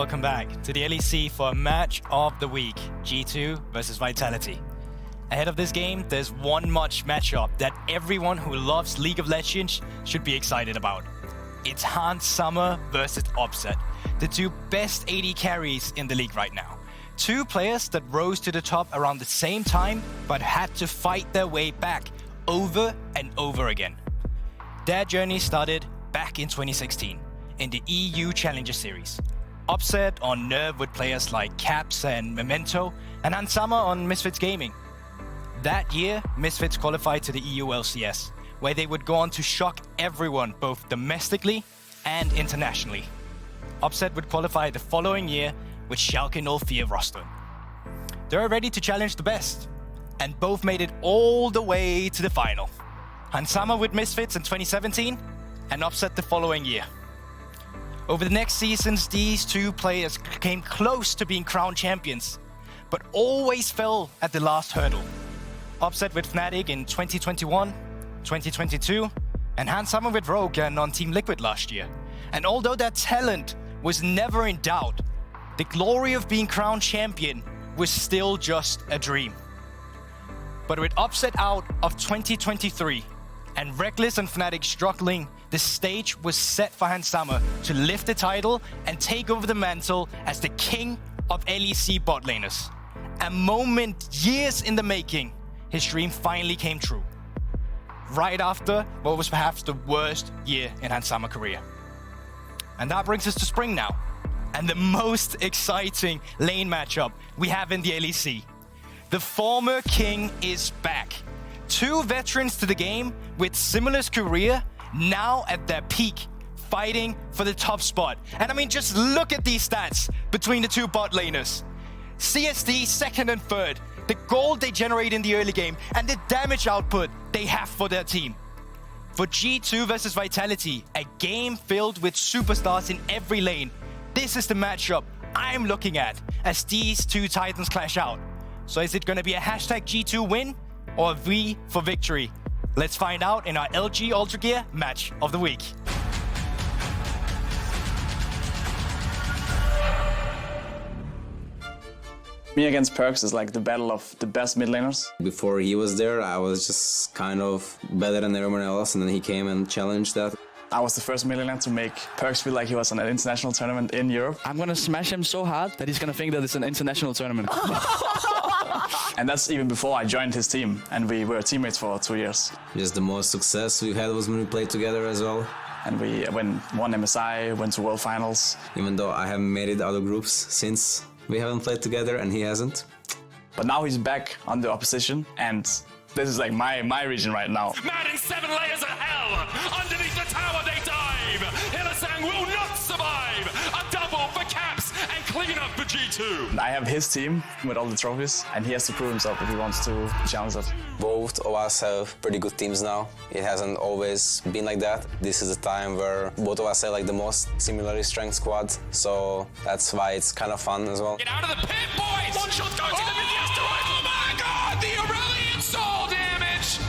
welcome back to the LEC for a match of the week, G2 versus Vitality. Ahead of this game, there's one matchup that everyone who loves League of Legends should be excited about. It's Hans Summer versus Upset, the two best AD carries in the league right now. Two players that rose to the top around the same time, but had to fight their way back over and over again. Their journey started back in 2016 in the EU Challenger Series. Upset on Nerve with players like Caps and Memento, and Hans Summer on Misfits Gaming. That year, Misfits qualified to the EU LCS, where they would go on to shock everyone both domestically and internationally. Upset would qualify the following year with Schalke 04 roster. They're ready to challenge the best, and both made it all the way to the final. Hans Summer with Misfits in 2017, and Upset the following year. Over the next seasons, these two players came close to being crowned champions, but always fell at the last hurdle. Upset with Fnatic in 2021, 2022, and Hans Summer with Rogue and on Team Liquid last year. And although their talent was never in doubt, the glory of being crowned champion was still just a dream. But with Upset out of 2023, and Reckless and Fnatic struggling, the stage was set for Hans Summer to lift the title and take over the mantle as the king of LEC bot laners. A moment years in the making, his dream finally came true. Right after what was perhaps the worst year in Hans Summer's career. And that brings us to spring now, and the most exciting lane matchup we have in the LEC. The former king is back. Two veterans to the game with similar career, now at their peak, fighting for the top spot. And I mean, just look at these stats between the two bot laners. CSD second and third, the gold they generate in the early game, and the damage output they have for their team. For G2 versus Vitality, a game filled with superstars in every lane, this is the matchup I'm looking at as these two titans clash out. So is it going to be a hashtag G2 win or a V for victory? Let's find out in our LG Ultra Gear match of the week. Me against Perkz is like the battle of the best mid laners. Before he was there, I was just kind of better than everyone else, and then he came and challenged that. I was the first mid laner to make Perkz feel like he was on an international tournament in Europe. I'm gonna smash him so hard that he's gonna think that it's an international tournament. And that's even before I joined his team, and we were teammates for 2 years. Just the most success we've had was when we played together as well. And we won MSI, went to World Finals. Even though I haven't made it out of groups since we haven't played together and he hasn't. But now he's back on the opposition, and this is like my region right now. Manning 7 layers of hell! Underneath the tower they dive! Hylissang will not survive! A double for Caps and clean up for G2! I have his team with all the trophies, and he has to prove himself if he wants to challenge us. Both of us have pretty good teams now. It hasn't always been like that. This is a time where both of us have like the most similarly strength squad, so that's why it's kind of fun as well. Get out of the pit, boys! One shot goes to the asteroid! Oh my god! The Aurelion Sol damage!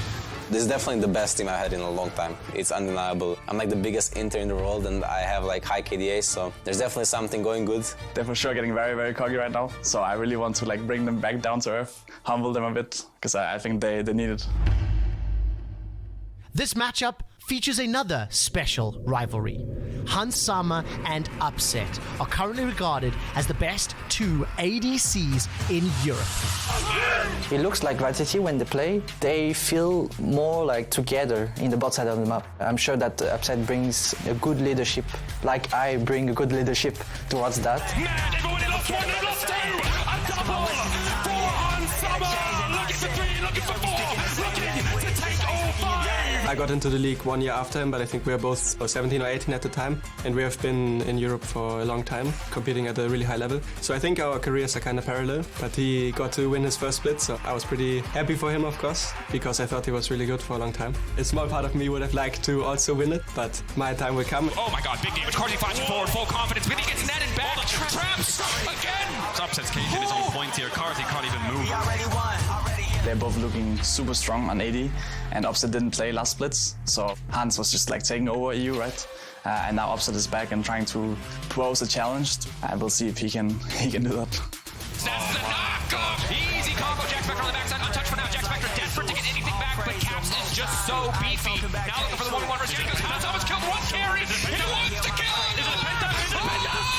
This is definitely the best team I've had in a long time. It's undeniable. I'm like the biggest inter in the world, and I have like high KDA, so there's definitely something going good. They're for sure getting very, very cocky right now, so I really want to like bring them back down to earth, humble them a bit, because I think they need it. This matchup features another special rivalry. Hans Summer and Upset are currently regarded as the best two ADCs in Europe. It looks like Vitality when they play, they feel more like together in the bot side of the map. I'm sure that Upset brings a good leadership, like I bring a good leadership towards that. Man, they've already lost one, they've lost two! A double for Hans Summer! Looking for 3, looking for 4, looking to take all 5! I got into the league 1 year after him, but I think we were both 17 or 18 at the time, and we have been in Europe for a long time, competing at a really high level. So I think our careers are kind of parallel, but he got to win his first split, so I was pretty happy for him, of course, because I thought he was really good for a long time. A small part of me would have liked to also win it, but my time will come. Oh my god, big damage. Cordy flashing forward, full confidence, but he gets netted back. Traps again! Upset's Cajun is on point here. Carthy can't even move. They're both looking super strong on AD, and Upset didn't play last splits, so Hans was just like taking over EU, right? And now Upset is back and trying to pose a challenge. And we'll see if he can do that. That's the knockoff! Easy combo, Jack Spectre on the backside, untouched for now. Jack Spectre desperate to get anything back, but Caps is just so beefy. Now looking for the 1v1 versus Jacob. Hansa's killed one carry. He wants to kill it! Is it Penta? Is it Penta?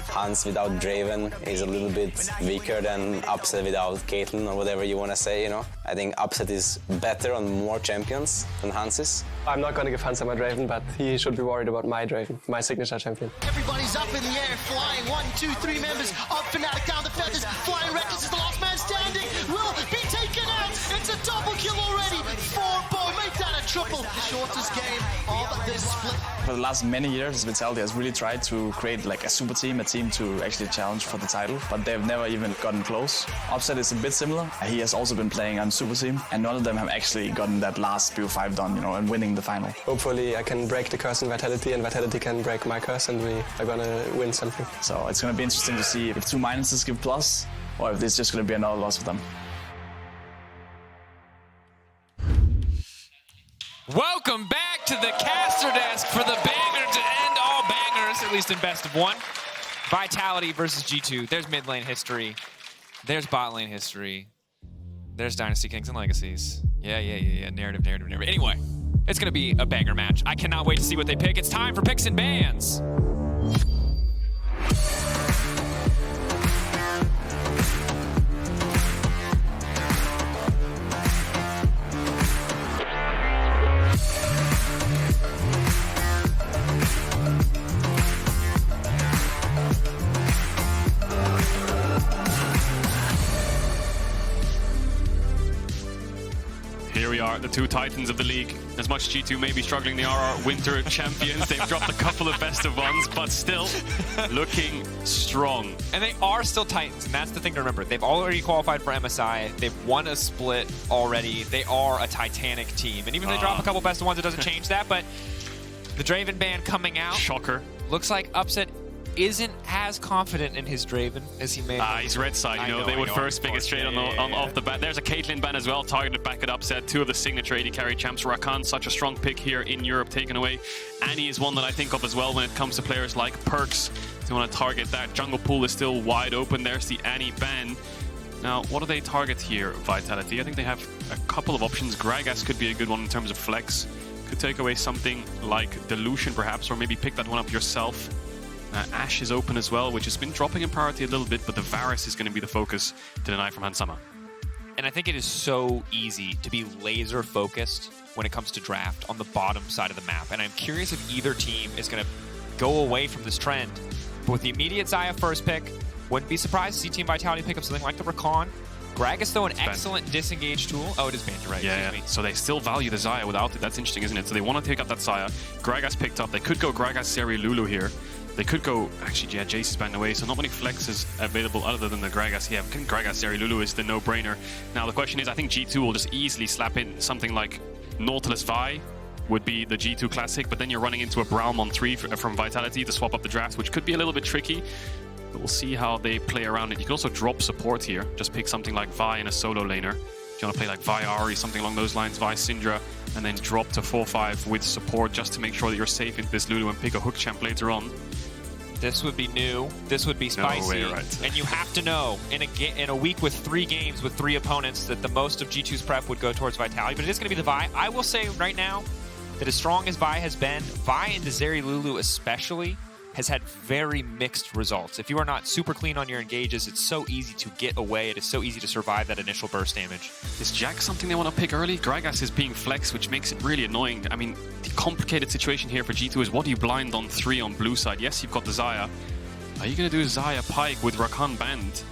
Hans without Draven is a little bit weaker than Upset without Caitlyn, or whatever you want to say, you know. I think Upset is better on more champions than Hans is. I'm not going to give Hansa my Draven, but he should be worried about my Draven, my signature champion. Everybody's up in the air, flying. 1, 2, 3 members of Fnatic down the feathers. Flying Reckless is the last man standing. Will be taken out. It's a double kill already. 4 ball, make that a triple. The shortest game of this split. For the last many years, Vitality has really tried to create like a super team, a team to actually challenge for the title, but they've never even gotten close. Upset is a bit similar. He has also been playing on super team, and none of them have actually gotten that last BO5 done, you know, and winning the final. Hopefully I can break the curse in Vitality, and Vitality can break my curse, and we are gonna win something. So it's gonna be interesting to see if 2 minuses give plus, or if this is just gonna be another loss for them. Welcome back to the caster desk for the banger to end all bangers, at least in best of 1. Vitality versus G2. There's mid lane history. There's bot lane history. There's Dynasty Kings and Legacies. Yeah. Narrative. Anyway, it's going to be a banger match. I cannot wait to see what they pick. It's time for picks and bans. Here we are, the 2 titans of the league. As much G2 may be struggling, they are our winter champions. They've dropped a couple of best of 1s, but still looking strong. And they are still titans, and that's the thing to remember. They've already qualified for MSI. They've won a split already. They are a titanic team. And even if they drop a couple best of 1s, it doesn't change that. But the Draven ban coming out. Shocker. Looks like Upset isn't as confident in his Draven as he may have. He's red side, you know, they would first pick it straight off the bat. There's a Caitlyn ban as well, targeted back at Upset. 2 of the signature AD carry champs. Rakan, such a strong pick here in Europe, taken away. Annie is one that I think of as well when it comes to players like Perkz. They want to target that. Jungle pool is still wide open. There's the Annie ban. Now, what do they target here, Vitality? I think they have a couple of options. Gragas could be a good one in terms of flex. Could take away something like Dilution, perhaps, or maybe pick that one up yourself. Ashe is open as well, which has been dropping in priority a little bit, but the Varus is going to be the focus to deny from Hansama. And I think it is so easy to be laser focused when it comes to draft on the bottom side of the map. And I'm curious if either team is going to go away from this trend. But with the immediate Xayah first pick, wouldn't be surprised to see Team Vitality pick up something like the Rakan. Gragas, though, an excellent disengage tool. Oh, it is banned, you're right. Yeah. So they still value the Xayah without it. That's interesting, isn't it? So they want to take up that Xayah. Gragas picked up. They could go Gragas, Zeri, Lulu here. They could go, actually, yeah, Jace is banned away, so not many flexes available other than the Gragas. Yeah, Gragas, Zeri, Lulu is the no-brainer. Now, the question is, I think G2 will just easily slap in something like Nautilus Vi would be the G2 classic, but then you're running into a Braum on 3 from Vitality to swap up the draft, which could be a little bit tricky. But we'll see how they play around it. You can also drop support here. Just pick something like Vi in a solo laner. If you want to play like Vi Ari, something along those lines, Vi Syndra, and then drop to 4-5 with support just to make sure that you're safe into this Lulu and pick a hook champ later on. This would be new. This would be spicy. No way, right. And you have to know, in a week with 3 games with 3 opponents, that the most of G2's prep would go towards Vitality. But it is going to be the Vi. I will say right now that as strong as Vi has been, Vi into Zeri Lulu especially has had very mixed results. If you are not super clean on your engages, it's so easy to get away. It is so easy to survive that initial burst damage. Is Jack something they want to pick early? Gragas is being flexed, which makes it really annoying. I mean, the complicated situation here for G2 is what do you blind on 3 on blue side? Yes, you've got the Xayah. Are you going to do Xayah Pike with Rakan banned?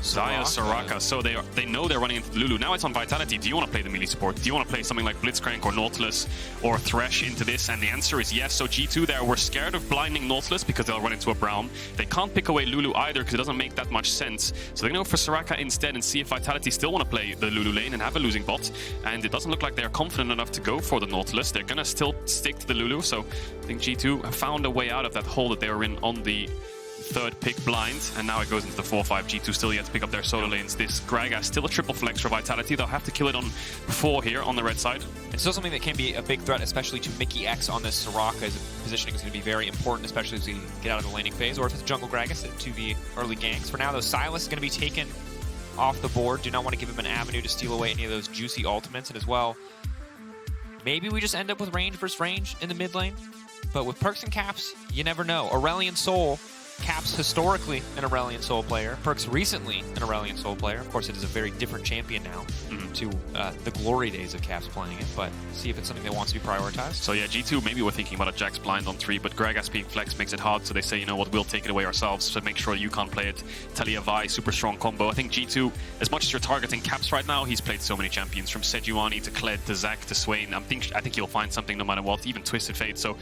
Xayah, Soraka, so they know they're running into the Lulu. Now it's on Vitality. Do you want to play the melee support? Do you want to play something like Blitzcrank or Nautilus or Thresh into this? And the answer is yes. So G2 there, we're scared of blinding Nautilus because they'll run into a Braum. They can't pick away Lulu either because it doesn't make that much sense. So they're going to go for Soraka instead and see if Vitality still want to play the Lulu lane and have a losing bot. And it doesn't look like they're confident enough to go for the Nautilus. They're going to still stick to the Lulu. So I think G2 have found a way out of that hole that they were in on the third pick blind, and now it goes into the 4-5. G2 still yet to pick up their solo lanes. This Gragas still a triple flex for Vitality. They'll have to kill it on 4 here on the red side. It's still something that can be a big threat, especially to Mikyx on this Soraka. His positioning is going to be very important, especially as we get out of the laning phase, or if it's jungle Gragas to the early ganks. For now, though, Sylas is going to be taken off the board. Do not want to give him an avenue to steal away any of those juicy ultimates, and as well, maybe we just end up with range versus range in the mid lane. But with Perkz and Caps, you never know. Aurelion Sol, Caps historically an Aurelion Sol player. Perkz recently an Aurelion Sol player. Of course, it is a very different champion now to the glory days of Caps playing it, but see if it's something that wants to be prioritized. So yeah, G2, maybe we're thinking about a Jax blind on 3, but Gragas being flex makes it hard, so they say, you know what, we'll take it away ourselves, so make sure you can't play it. Talia Vi, super strong combo. I think G2, as much as you're targeting Caps right now, he's played so many champions, from Sejuani to Kled to Zac to Swain. I think he'll find something no matter what, even Twisted Fate. So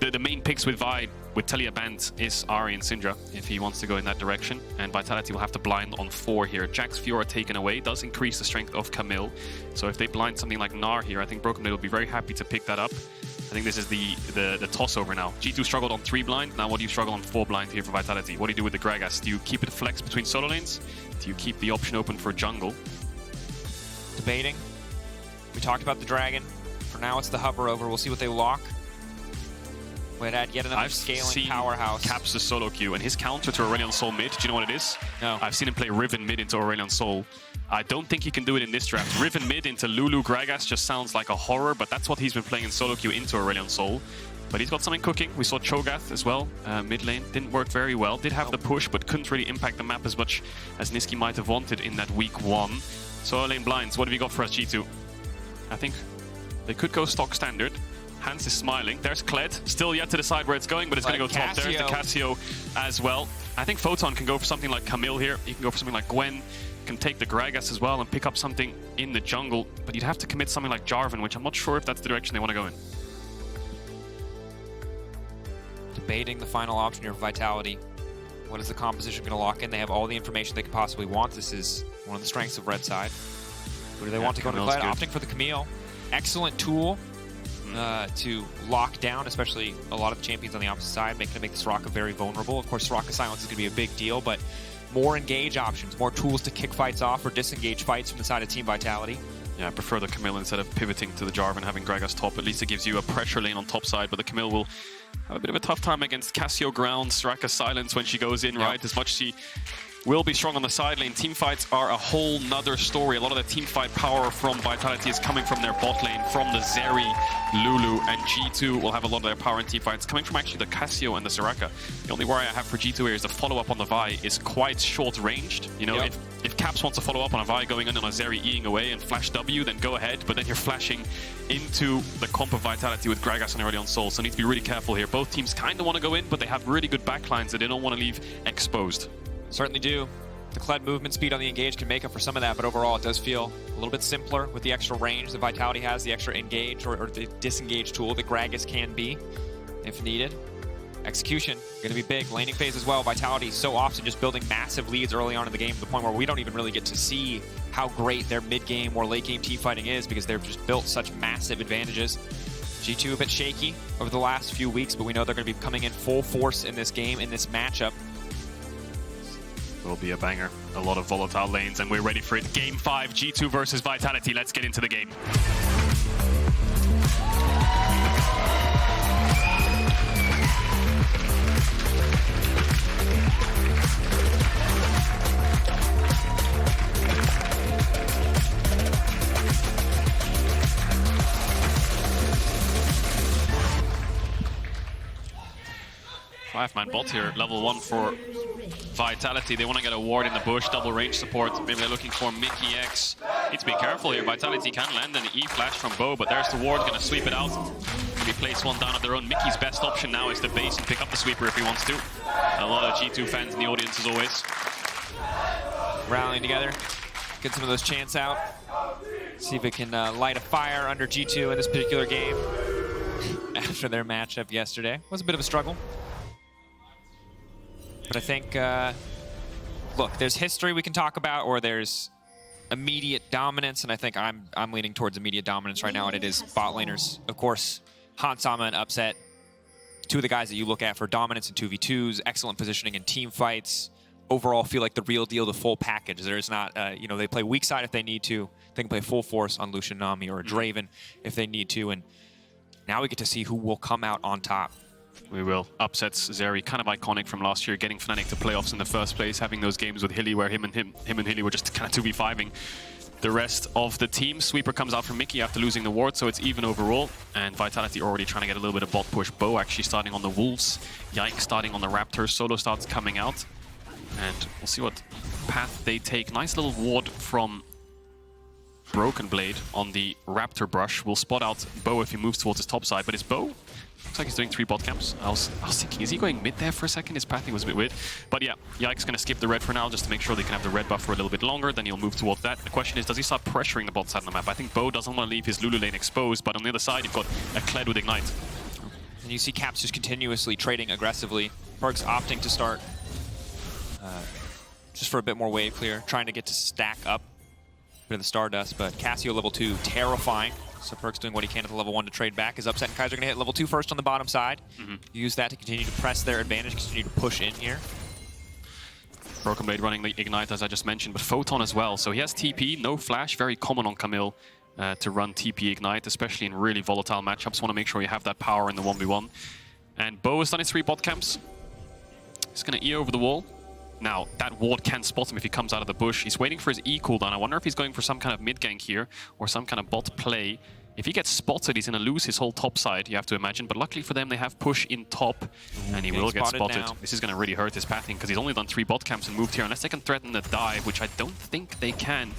the main picks with Vi, with Talia banned, is Ahri and Syndra, if he wants to go in that direction. And Vitality will have to blind on 4 here. Jax Fiora taken away, does increase the strength of Camille. So if they blind something like Gnar here, I think BrokenBlade will be very happy to pick that up. I think this is the toss over now. G2 struggled on 3 blind, now what do you struggle on 4 blind here for Vitality? What do you do with the Gragas? Do you keep it flex between solo lanes? Do you keep the option open for jungle? Debating. We talked about the dragon. For now, it's the hover over. We'll see what they lock. We'd add yet another scaling powerhouse. Caps the solo queue, and his counter to Aurelion Sol mid, do you know what it is? No. I've seen him play Riven mid into Aurelion Sol. I don't think he can do it in this draft. Riven mid into Lulu Gragas just sounds like a horror, but that's what he's been playing in solo queue into Aurelion Sol. But he's got something cooking. We saw Cho'Gath as well, mid lane. Didn't work very well. Did have the push, but couldn't really impact the map as much as Nisqy might have wanted in that week 1. Solo lane blinds, what have you got for us, G2? I think they could go stock standard. Hans is smiling. There's Kled. Still yet to decide where it's going, but it's going to go top. There's the Cassio as well. I think Photon can go for something like Camille here. He can go for something like Gwen. Can take the Gragas as well and pick up something in the jungle. But you'd have to commit something like Jarvan, which I'm not sure if that's the direction they want to go in. Debating the final option here for Vitality. What is the composition going to lock in? They have all the information they could possibly want. This is one of the strengths of red side. Who do they want to go to Kled? Opting for the Camille. Excellent tool to lock down, especially a lot of the champions on the opposite side, making the Soraka very vulnerable. Of course, Soraka silence is going to be a big deal, but more engage options, more tools to kick fights off or disengage fights from the side of Team Vitality. Yeah, I prefer the Camille instead of pivoting to the Jarvan, having Gragas top. At least it gives you a pressure lane on top side, but the Camille will have a bit of a tough time against Cassio ground, Soraka silence when she goes in, right? As much as she will be strong on the side lane. Team fights are a whole nother story. A lot of the team fight power from Vitality is coming from their bot lane, from the Zeri, Lulu, and G2 will have a lot of their power in team fights coming from actually the Cassio and the Soraka. The only worry I have for G2 here is the follow-up on the Vi is quite short-ranged. You know, if Caps wants to follow up on a Vi going in on a Zeri E'ing away and flash W, then go ahead, but then you're flashing into the comp of Vitality with Gragas and Aurelion Sol, so need to be really careful here. Both teams kind of want to go in, but they have really good backlines that they don't want to leave exposed. Certainly do. The Kled movement speed on the engage can make up for some of that, but overall it does feel a little bit simpler with the extra range that Vitality has, the extra engage or the disengage tool that Gragas can be if needed. Execution, going to be big. Laning phase as well. Vitality so often just building massive leads early on in the game to the point where we don't even really get to see how great their mid-game or late-game team fighting is because they've just built such massive advantages. G2 a bit shaky over the last few weeks, but we know they're going to be coming in full force in this game, in this matchup. Will be a banger. A lot of volatile lanes, and we're ready for it. Game 5, G2 versus Vitality. Let's get into the game. Five-man bot here, level 1 for Vitality. They want to get a ward in the bush, double range support. Maybe they're looking for Mikyx. Need to be careful here. Vitality can land an E-flash from Bo, but there's the ward, going to sweep it out. Maybe place one down of their own. Mickey's best option now is to base and pick up the sweeper if he wants to. A lot of G2 fans in the audience as always. Rallying together, get some of those chants out. See if it can light a fire under G2 in this particular game. After their matchup yesterday. Was a bit of a struggle. But I think, look, there's history we can talk about, or there's immediate dominance, and I think I'm leaning towards immediate dominance right now, and it is bot laners. Of course, Hansama and Upset two of the guys that you look at for dominance in 2v2s, excellent positioning in team fights. Overall, feel like the real deal, the full package. There's not, you know, they play weak side if they need to. They can play full force on Lucian Nami or a Draven if they need to. And now we get to see who will come out on top. We will. Upsets Zeri, kind of iconic from last year, getting Fnatic to playoffs in the first place, having those games with Hilly where him and Hilly were just kind of 2v5ing the rest of the team. Sweeper comes out from Mikyx after losing the ward, so it's even overall. And Vitality already trying to get a little bit of bot push. Bo actually starting on the Wolves, Yike starting on the Raptors, Solo starts coming out. And we'll see what path they take. Nice little ward from BrokenBlade on the Raptor brush. We'll spot out Bo if he moves towards his top side, but it's Bo. Looks like he's doing 3 bot camps. I was thinking, is he going mid there for a second? His pathing was a bit weird. But yeah, Yike's going to skip the red for now just to make sure they can have the red buff for a little bit longer. Then he'll move towards that. The question is, does he start pressuring the bot side on the map? I think Bo doesn't want to leave his Lulu lane exposed, but on the other side, you've got a Kled with Ignite. And you see Caps just continuously trading aggressively. Perkz opting to start just for a bit more wave clear, trying to get to stack up a bit of the Stardust, but Cassio level 2, terrifying. So Perkz doing what he can at the level 1 to trade back. His Upset and Kaiser are going to hit level 2 first on the bottom side. Use that to continue to press their advantage, continue to push in here. BrokenBlade running the Ignite, as I just mentioned, but Photon as well. So he has TP, no flash, very common on Camille to run TP Ignite, especially in really volatile matchups. Want to make sure you have that power in the 1v1. And Bo has done his 3 bot camps. He's going to E over the wall. Now, that ward can spot him if he comes out of the bush. He's waiting for his E cooldown. I wonder if he's going for some kind of mid gank here or some kind of bot play. If he gets spotted, he's going to lose his whole top side, you have to imagine. But luckily for them, they have push in top, and he will get spotted. Now. This is going to really hurt his pathing because he's only done 3 bot camps and moved here. Unless they can threaten the dive, which I don't think they can.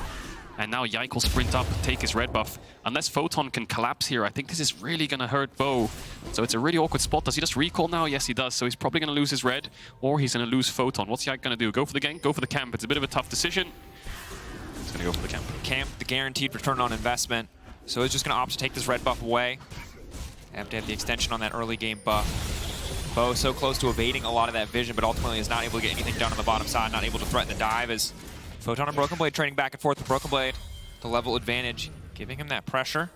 And now Yike will sprint up, take his red buff. Unless Photon can collapse here, I think this is really going to hurt Bo. So it's a really awkward spot. Does he just recall now? Yes, he does. So he's probably going to lose his red, or he's going to lose Photon. What's Yike going to do? Go for the gank? Go for the camp? It's a bit of a tough decision. He's going to go for the camp. Camp, the guaranteed return on investment. So he's just going to opt to take this red buff away. Have to have the extension on that early game buff. Bo so close to evading a lot of that vision, but ultimately is not able to get anything done on the bottom side, not able to threaten the dive as Photon and BrokenBlade trading back and forth with BrokenBlade. The level advantage, giving him that pressure.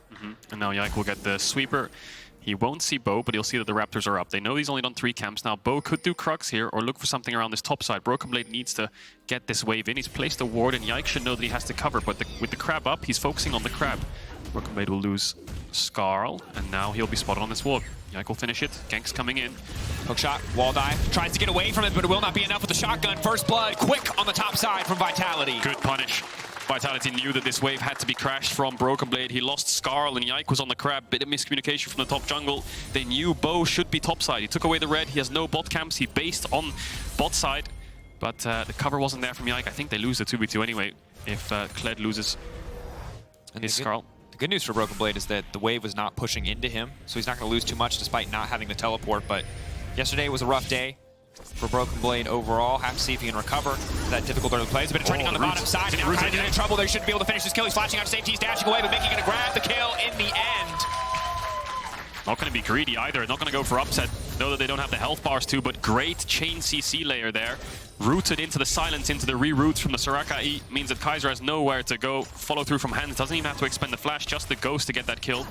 And now Yike will get the sweeper. He won't see Bo, but he'll see that the Raptors are up. They know he's only done 3 camps. Now, Bo could do Crux here or look for something around this top side. BrokenBlade needs to get this wave in. He's placed a ward, and Yike should know that he has to cover. But with the crab up, he's focusing on the crab. BrokenBlade will lose Skarl, and now he'll be spotted on this ward. Yike will finish it. Gank's coming in. Hook shot, wall dive. Tries to get away from it, but it will not be enough with the shotgun. First blood, quick on the top side from Vitality. Good punish. Vitality knew that this wave had to be crashed from BrokenBlade. He lost Skarl and Yike was on the crab. Bit of miscommunication from the top jungle. They knew Bo should be topside. He took away the red. He has no bot camps. He based on bot side. But the cover wasn't there from Yike. I think they lose the 2v2 anyway if Kled loses his Skarl. The good news for BrokenBlade is that the wave was not pushing into him, so he's not going to lose too much despite not having the teleport. But yesterday was a rough day for BrokenBlade overall. Have to see if he can recover that difficult early plays. A bit of training on the bottom side. Now Kaiser's in trouble. They shouldn't be able to finish this kill. He's flashing out of safety. He's dashing away, but Mikyx going to grab the kill in the end. Not going to be greedy either. Not going to go for upset. Know that they don't have the health bars too, but great chain CC layer there. Rooted into the silence, into the reroutes from the Soraka E, means that Kaiser has nowhere to go. Follow through from hands. Doesn't even have to expend the flash, just the ghost to get that kill.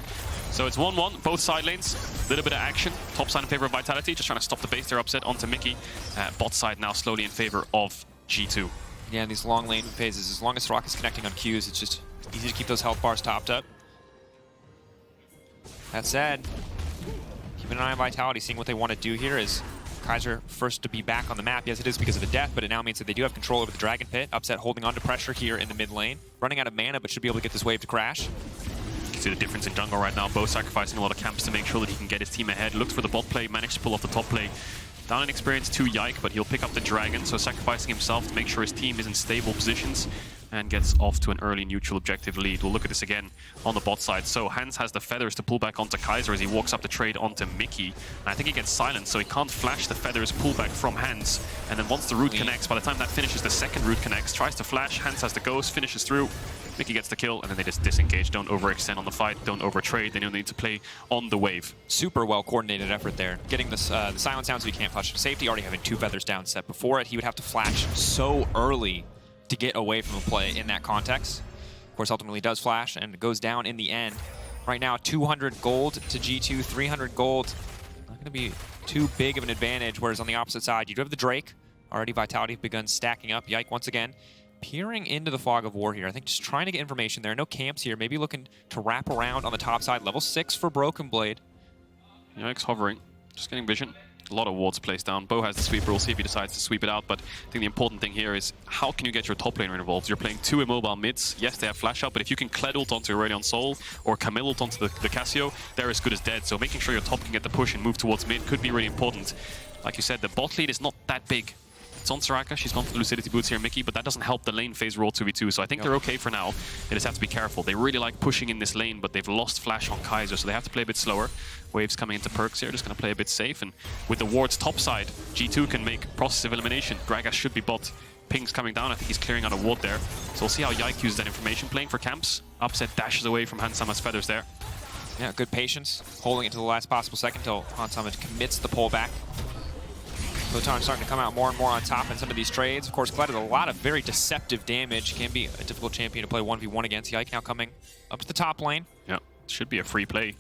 So it's 1-1, both side lanes. A little bit of action. Top side in favor of Vitality, just trying to stop the base there upset onto Mikyx. Bot side now slowly in favor of G2. Yeah, in these long lane phases, as long as Soraka's connecting on Qs, it's just easy to keep those health bars topped up. That said, keeping an eye on Vitality, seeing what they want to do here is Kaiser first to be back on the map. Yes, it is because of the death, but it now means that they do have control over the Dragon Pit. Upset holding on to pressure here in the mid lane. Running out of mana, but should be able to get this wave to crash. You can see the difference in jungle right now. Bo sacrificing a lot of camps to make sure that he can get his team ahead. Looks for the bot play, managed to pull off the top play. Down in experience to Yike, but he'll pick up the Dragon, so sacrificing himself to make sure his team is in stable positions and gets off to an early neutral objective lead. We'll look at this again on the bot side. So Hans has the feathers to pull back onto Kaiser as he walks up the trade onto Mikyx. And I think he gets silenced, so he can't flash the feathers pull back from Hans. And then once the root connects, by the time that finishes, the second root connects, tries to flash, Hans has the ghost, finishes through. Mikyx gets the kill, and then they just disengage. Don't overextend on the fight, don't overtrade. They don't need to play on the wave. Super well-coordinated effort there. Getting this, the silence down so he can't push. Safety already having 2 feathers down set. Before it, he would have to flash so early to get away from a play in that context. Of course, ultimately does flash, and it goes down in the end. Right now, 200 gold to G2, 300 gold going to be too big of an advantage, whereas on the opposite side, you do have the Drake. Already Vitality have begun stacking up. Yike once again peering into the fog of war here. I think just trying to get information there. No camps here. Maybe looking to wrap around on the top side. Level 6 for BrokenBlade. Yike's hovering, just getting vision. A lot of wards placed down. Bo has the sweeper. We'll see if he decides to sweep it out. But I think the important thing here is how can you get your top laner involved? You're playing 2 immobile mids. Yes, they have flash out, but if you can Kled ult onto Aurelion Sol or Camille ult onto the Cassio, they're as good as dead. So making sure your top can get the push and move towards mid could be really important. Like you said, the bot lead is not that big. It's on Soraka. She's gone for the Lucidity Boots here, Mikyx, but that doesn't help the lane phase roll 2v2. So I think they're okay for now. They just have to be careful. They really like pushing in this lane, but they've lost flash on Kaiser, so they have to play a bit slower. Waves coming into Perkz here, just going to play a bit safe. And with the wards topside, G2 can make process of elimination. Gragas should be bot. Ping's coming down. I think he's clearing out a ward there. So we'll see how Yike uses that information. Playing for camps. Upset dashes away from Hansama's feathers there. Yeah, good patience. Holding it to the last possible second until Hansama commits the pullback. Photon starting to come out more and more on top in some of these trades. Of course, Kled has a lot of very deceptive damage. Can be a difficult champion to play 1v1 against. Yike now coming up to the top lane. Yeah, should be a free play.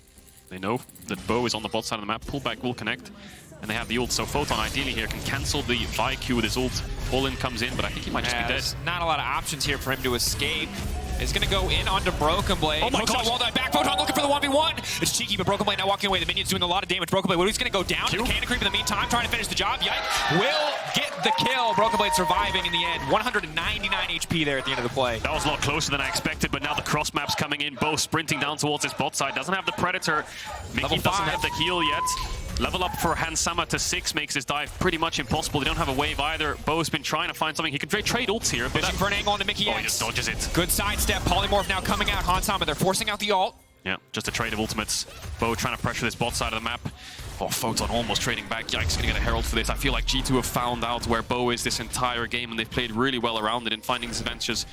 They know that Bo is on the bot side of the map. Pullback will connect. And they have the ult, so Photon ideally here can cancel the VIT with his ult. All-in comes in, but I think he might just be dead. There's not a lot of options here for him to escape. It's going to go in onto BrokenBlade. Oh my gosh! Wall dive back. Photon looking for the 1v1. It's cheeky, but BrokenBlade now walking away. The minion's doing a lot of damage. BrokenBlade, he's going to go down. The cannon creep in the meantime, trying to finish the job. Yike will get the kill. BrokenBlade surviving in the end. 199 HP there at the end of the play. That was a lot closer than I expected, but now the cross map's coming in. Bo sprinting down towards his bot side. Doesn't have the Predator. Mikyx doesn't have the heal yet. Level up for Hansama to 6 makes his dive pretty much impossible. They don't have a wave either. Bo's been trying to find something. He can trade ults here. But fishing for an angle on the Mikyx. Oh, he just dodges it. Good sidestep. Polymorph now coming out. Hansama, they're forcing out the ult. Yeah, just a trade of ultimates. Bo trying to pressure this bot side of the map. Oh, Photon almost trading back. Yike's gonna get a Herald for this. I feel like G2 have found out where Bo is this entire game, and they've played really well around it in finding these advantages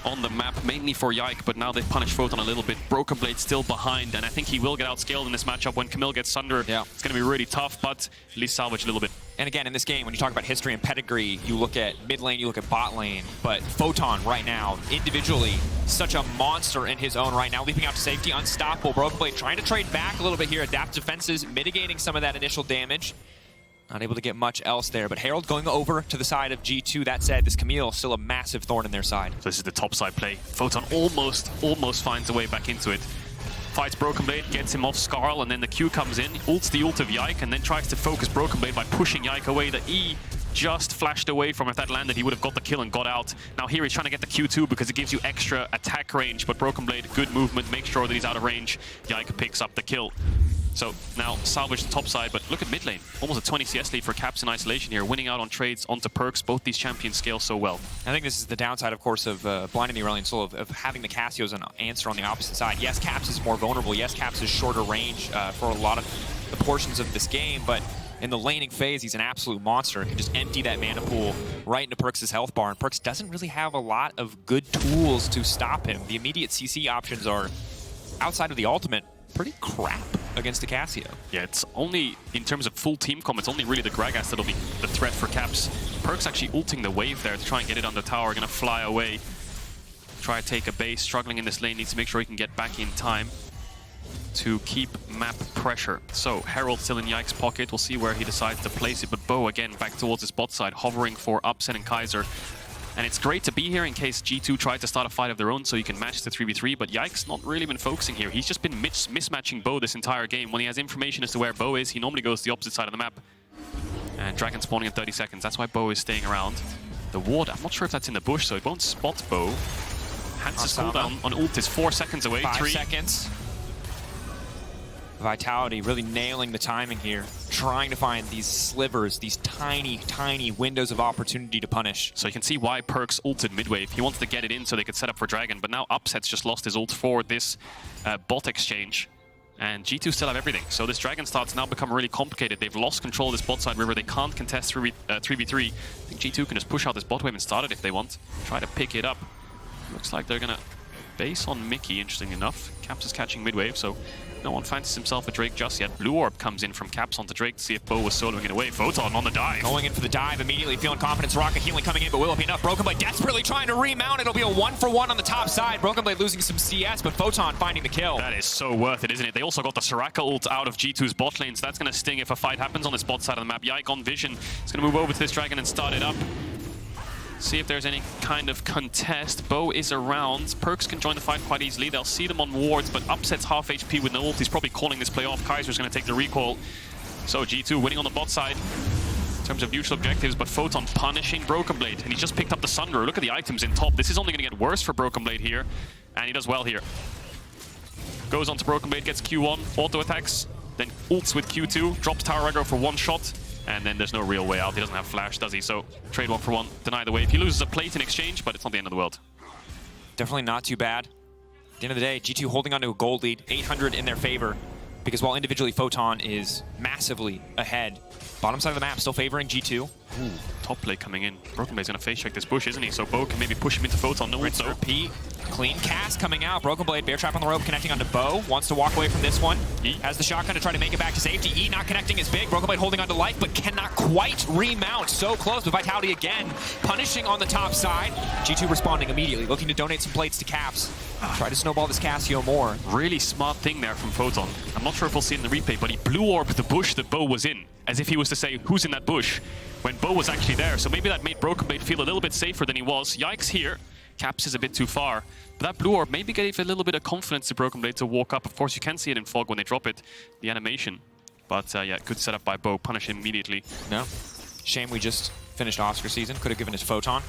on the map, mainly for Yike, but now they've punished Photon a little bit. BrokenBlade still behind, and I think he will get outscaled in this matchup. When Camille gets Sunder, it's going to be really tough, but at least salvage a little bit. And again, in this game, when you talk about history and pedigree, you look at mid lane, you look at bot lane, but Photon right now, individually, such a monster in his own right now, leaping out to safety, unstoppable. BrokenBlade trying to trade back a little bit here, adapt defenses, mitigating some of that initial damage. Not able to get much else there, but Herald going over to the side of G2. That said, this Camille still a massive thorn in their side. So this is the top side play. Photon almost finds a way back into it. Fights BrokenBlade, gets him off Skarl, and then the Q comes in, ults the ult of Yike, and then tries to focus BrokenBlade by pushing Yike away. The E just flashed away from. If that landed, he would have got the kill and got out. Now here he's trying to get the Q2 because it gives you extra attack range, but BrokenBlade, good movement, make sure that he's out of range. Yike picks up the kill. So now salvage the top side, but look at mid lane. Almost a 20 CS lead for Caps in isolation here, winning out on trades onto Perkz. Both these champions scale so well. I think this is the downside, of course, of blinding the Aurelion Sol, of having the Cassios an answer on the opposite side. Yes, Caps is more vulnerable. Yes, Caps is shorter range for a lot of the portions of this game, but in the laning phase, he's an absolute monster. He can just empty that mana pool right into Perkz' health bar, and Perkz doesn't really have a lot of good tools to stop him. The immediate CC options are, outside of the ultimate, pretty crap against the Cassio. Yeah, it's only, in terms of full team comp, it's only really the Gragas that'll be the threat for Caps. Perkz actually ulting the wave there to try and get it on the tower, gonna fly away. Try to take a base, struggling in this lane, needs to make sure he can get back in time to keep map pressure. So, Herald still in Yike's pocket, we'll see where he decides to place it, but Bo again back towards his bot side, hovering for Upset and Kaiser. And it's great to be here in case G2 try to start a fight of their own so you can match the 3v3, but Yike's not really been focusing here. He's just been mismatching Bo this entire game. When he has information as to where Bo is, he normally goes to the opposite side of the map. And Dragon spawning in 30 seconds, that's why Bo is staying around. The ward, I'm not sure if that's in the bush, so it won't spot Bo. Hans' cooldown on ult is 4 seconds away. 5 seconds. Vitality really nailing the timing here, trying to find these slivers, these tiny, tiny windows of opportunity to punish. So you can see why Perkz ulted midwave. He wanted to get it in so they could set up for Dragon, but now Upset's just lost his ult for this bot exchange. And G2 still have everything. So this Dragon start's now become really complicated. They've lost control of this bot side river. They can't contest 3v3. I think G2 can just push out this bot wave and start it if they want. Try to pick it up. Looks like they're gonna base on Mikyx, interesting enough. Caps is catching midwave, so No one fancies himself a Drake just yet. Blue Orb comes in from Caps onto Drake to see if Bo was soloing it away. Photon on the dive. Going in for the dive, immediately feeling confident. Soraka healing coming in, but will it be enough? BrokenBlade desperately trying to remount. It'll be a 1-for-1 on the top side. BrokenBlade losing some CS, but Photon finding the kill. That is so worth it, isn't it? They also got the Soraka ult out of G2's bot lane, so that's going to sting if a fight happens on this bot side of the map. Yike on vision. He's going to move over to this dragon and start it up. See if there's any kind of contest. Bo is around. Perkz can join the fight quite easily. They'll see them on wards, but Upset's half HP with no ult. He's probably calling this play off. Kaiser's going to take the recall. So G2 winning on the bot side in terms of neutral objectives, but Photon punishing BrokenBlade. And he just picked up the Sunro. Look at the items in top. This is only going to get worse for BrokenBlade here. And he does well here. Goes on to BrokenBlade, gets Q1, auto attacks, then ults with Q2, drops tower aggro for one shot. And then there's no real way out. He doesn't have flash, does he? So trade 1-for-1, deny the wave. He loses a plate in exchange, but it's not the end of the world. Definitely not too bad. At the end of the day, G2 holding on to a gold lead, 800 in their favor. Because while individually Photon is massively ahead, bottom side of the map still favoring G2. Ooh, top play coming in. BrokenBlade's gonna face check this bush, isn't he? So Bo can maybe push him into Photon. No ult though. Repeat. Clean cast coming out. BrokenBlade, bear trap on the rope, connecting onto Bo. Wants to walk away from this one. Has the shotgun to try to make it back to safety. E not connecting is big. BrokenBlade holding onto life, but cannot quite remount. So close, but Vitality again punishing on the top side. G2 responding immediately, looking to donate some plates to Caps. Try to snowball this Cassio more. Really smart thing there from Photon. I'm not sure if we'll see it in the replay, but he blue orbed the bush that Bo was in, as if he was to say, who's in that bush, when Bo was actually there. So maybe that made BrokenBlade feel a little bit safer than he was. Yikes here. Caps is a bit too far. But that blue orb maybe gave a little bit of confidence to BrokenBlade to walk up. Of course, you can see it in Fog when they drop it, the animation. But yeah, good setup by Bo. Punish him immediately. No. Shame we just finished Oscar season. Could have given it to Photon.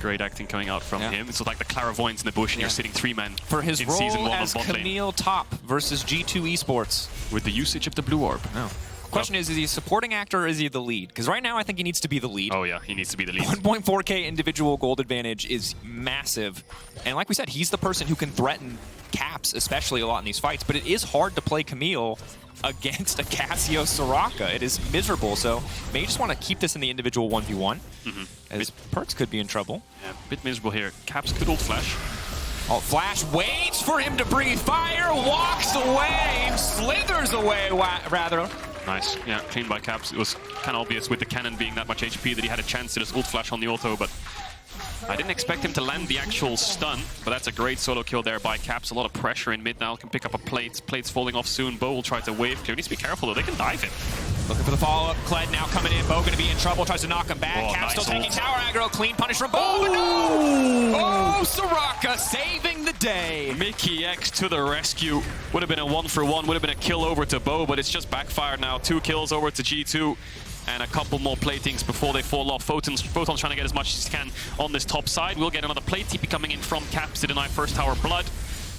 Great acting coming out from him. It's like the clairvoyance in the bush and you're sitting 3-man for his in role season 1 as on bot lane. Camille top versus G2 Esports. With the usage of the blue orb. No. Question is he a supporting actor or is he the lead? Because right now I think he needs to be the lead. Oh yeah, he needs to be the lead. 1.4k individual gold advantage is massive. And like we said, he's the person who can threaten Caps, especially a lot in these fights. But it is hard to play Camille against a Cassio Soraka. It is miserable. So may just want to keep this in the individual 1v1. As Perkz could be in trouble. Yeah, a bit miserable here. Caps could ult flash. Oh, Flash waits for him to breathe fire, walks away, slithers away, rather. Nice. Yeah, clean by Caps. It was kind of obvious with the cannon being that much HP that he had a chance to just ult flash on the auto, but I didn't expect him to land the actual stun, but that's a great solo kill there by Caps. A lot of pressure in mid now. Can pick up a plate. Plate's falling off soon. Bo will try to wave clear. Needs to be careful though. They can dive him. Looking for the follow-up. Kled now coming in. Bo gonna be in trouble. Tries to knock him back. Caps still taking tower aggro. Clean punish from Bo. But no! Oh, Soraka saving the day. Mikyx to the rescue. Would have been a 1-for-1. Would have been a kill over to Bo, but it's just backfired now. 2 kills over to G2. And a couple more platings before they fall off. Photon's trying to get as much as he can on this top side. We'll get another plate TP coming in from Caps to deny first tower blood.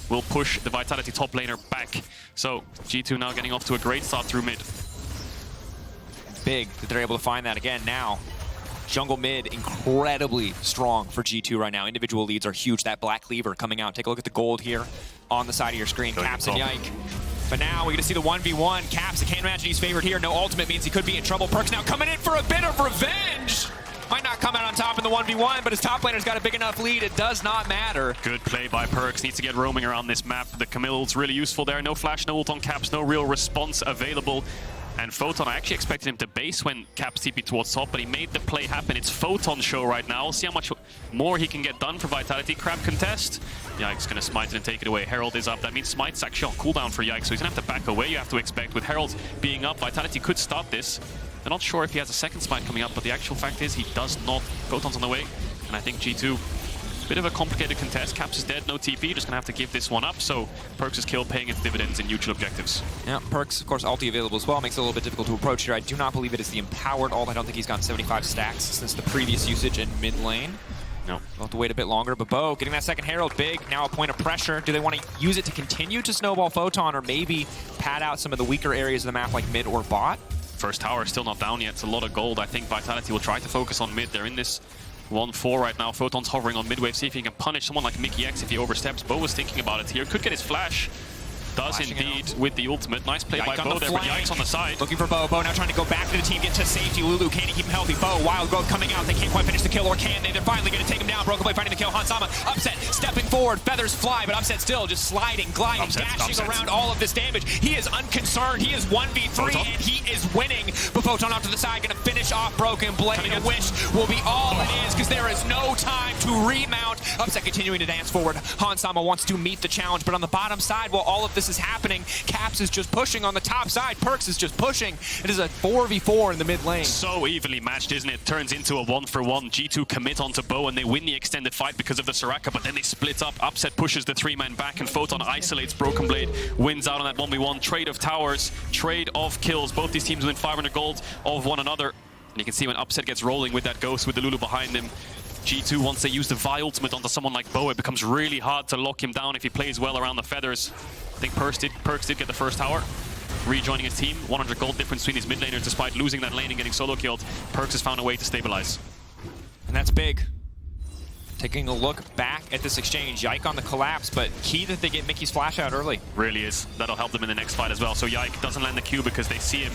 We'll push the Vitality top laner back. So G2 now getting off to a great start through mid. Big that they're able to find that again now. Jungle mid, incredibly strong for G2 right now. Individual leads are huge. That black cleaver coming out. Take a look at the gold here on the side of your screen. Caps and Yike. But now we get to see the 1v1. Caps, I can't imagine he's favored here. No ultimate means he could be in trouble. Perkz now coming in for a bit of revenge. Might not come out on top in the 1v1, but his top laner's got a big enough lead. It does not matter. Good play by Perkz. Needs to get roaming around this map. The Camille's really useful there. No flash, no ult on Caps. No real response available. And Photon, I actually expected him to base when Caps TP towards top, but he made the play happen. It's Photon's show right now. We'll see how much more he can get done for Vitality. Crab contest. Yike's gonna smite it and take it away. Herald is up. That means smite's actually on cooldown for Yike, so he's gonna have to back away, you have to expect. With Herald being up, Vitality could start this. They're not sure if he has a second smite coming up, but the actual fact is he does not. Photon's on the way, and I think G2, bit of a complicated contest. Caps is dead, no TP, just gonna have to give this one up. So Perkz' kill paying its dividends in neutral objectives. Yeah, Perkz, of course, ulti available as well. Makes it a little bit difficult to approach here. I do not believe it is the empowered ult. I don't think he's gotten 75 stacks since the previous usage in mid lane. No. We'll have to wait a bit longer, but Bo getting that second Herald big. Now a point of pressure. Do they want to use it to continue to snowball Photon or maybe pad out some of the weaker areas of the map like mid or bot? First tower is still not down yet. It's a lot of gold. I think Vitality will try to focus on mid. They're in this 1-4 right now. Photon's hovering on mid wave. See if he can punish someone like Mikyx if he oversteps. Bo was thinking about it here. Could get his flash. Does Flashing indeed out. with the ultimate. Nice play by Yike on Bo the there, but flank. Yike's on the side. Looking for Bo. Bo now trying to go back to the team, get to safety. Lulu, can he keep him healthy? Bo, wild growth coming out. They can't quite finish the kill, or can they? They're finally going to take him down. BrokenBlade finding the kill. Hansama, Upset, stepping forward. Feathers fly, but Upset still just sliding, gliding, dashing around all of this damage. He is unconcerned. He is 1v3, Photon. and he is winning. But Photon off to the side, going to finish off BrokenBlade. A wish will be all it is, because there is no time to remount. Upset continuing to dance forward. Hansama wants to meet the challenge, but on the bottom side, while all of this is happening, Caps is just pushing on the top side. Perkz is just pushing. It is a 4v4 in the mid lane. So evenly matched, isn't it? Turns into a 1-for-1. G2 commit onto Bo and they win the extended fight because of the Soraka, but then they split up. Upset pushes the 3-man back and Photon isolates BrokenBlade, wins out on that 1v1. Trade of towers, trade of kills. Both these teams win 500 gold of one another. And you can see when Upset gets rolling with that Ghost with the Lulu behind him. G2, once they use the Vi ultimate onto someone like Bo, it becomes really hard to lock him down if he plays well around the feathers. I think Perkz did get the first tower, rejoining his team. 100 gold difference between these mid laners despite losing that lane and getting solo killed. Perkz has found a way to stabilize. And that's big. Taking a look back at this exchange, Yike on the collapse, but key that they get Mikyx flash out early. Really is. That'll help them in the next fight as well. So Yike doesn't land the Q because they see him.